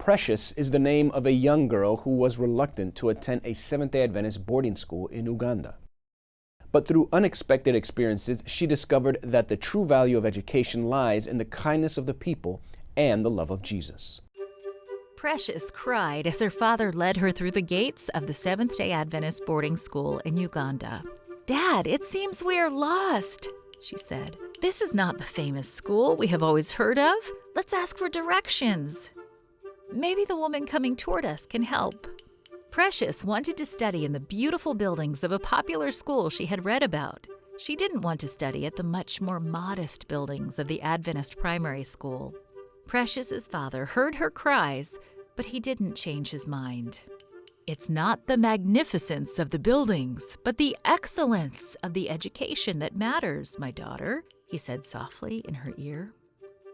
Precious is the name of a young girl who was reluctant to attend a Seventh-day Adventist boarding school in Uganda. But through unexpected experiences, she discovered that the true value of education lies in the kindness of the people and the love of Jesus. Precious cried as her father led her through the gates of the Seventh-day Adventist boarding school in Uganda. "Dad, it seems we are lost," she said. "This is not the famous school we have always heard of. Let's ask for directions. Maybe the woman coming toward us can help." Precious wanted to study in the beautiful buildings of a popular school she had read about. She didn't want to study at the much more modest buildings of the Adventist primary school. Precious's father heard her cries, but he didn't change his mind. "It's not the magnificence of the buildings, but the excellence of the education that matters, my daughter," he said softly in her ear.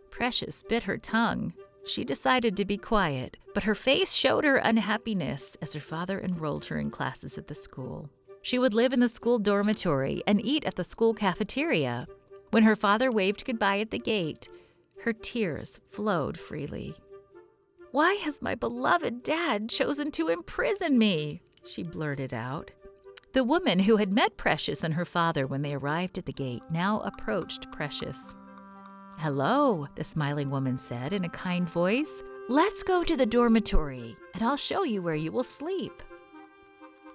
Precious bit her tongue. She decided to be quiet, but her face showed her unhappiness as her father enrolled her in classes at the school. She would live in the school dormitory and eat at the school cafeteria. When her father waved goodbye at the gate, her tears flowed freely. "Why has my beloved dad chosen to imprison me?" she blurted out. The woman who had met Precious and her father when they arrived at the gate now approached Precious. "Hello," the smiling woman said in a kind voice. "Let's go to the dormitory, and I'll show you where you will sleep."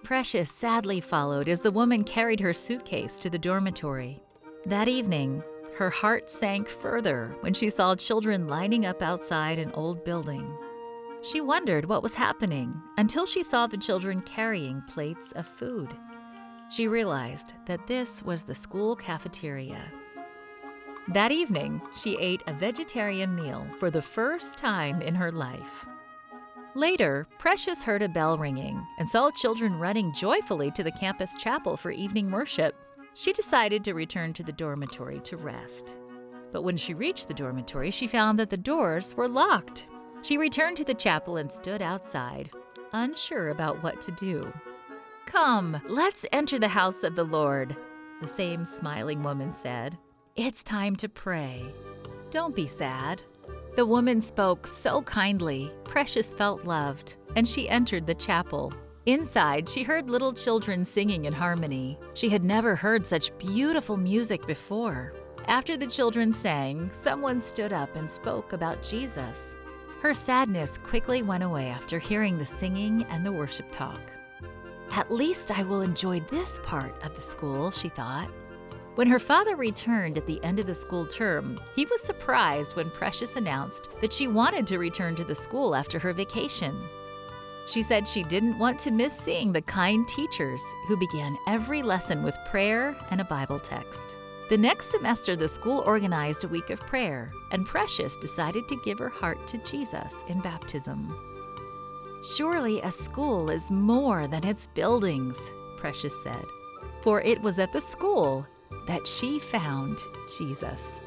Precious sadly followed as the woman carried her suitcase to the dormitory. That evening, her heart sank further when she saw children lining up outside an old building. She wondered what was happening until she saw the children carrying plates of food. She realized that this was the school cafeteria. That evening, she ate a vegetarian meal for the first time in her life. Later, Precious heard a bell ringing and saw children running joyfully to the campus chapel for evening worship. She decided to return to the dormitory to rest. But when she reached the dormitory, she found that the doors were locked. She returned to the chapel and stood outside, unsure about what to do. "Come, let's enter the house of the Lord," the same smiling woman said. "It's time to pray. Don't be sad." The woman spoke so kindly, Precious felt loved, and she entered the chapel. Inside, she heard little children singing in harmony. She had never heard such beautiful music before. After the children sang, someone stood up and spoke about Jesus. Her sadness quickly went away after hearing the singing and the worship talk. "At least I will enjoy this part of the school," she thought. When her father returned at the end of the school term, he was surprised when Precious announced that she wanted to return to the school after her vacation. She said she didn't want to miss seeing the kind teachers who began every lesson with prayer and a Bible text. The next semester, the school organized a week of prayer, and Precious decided to give her heart to Jesus in baptism. "Surely a school is more than its buildings," Precious said, for it was at the school that she found Jesus.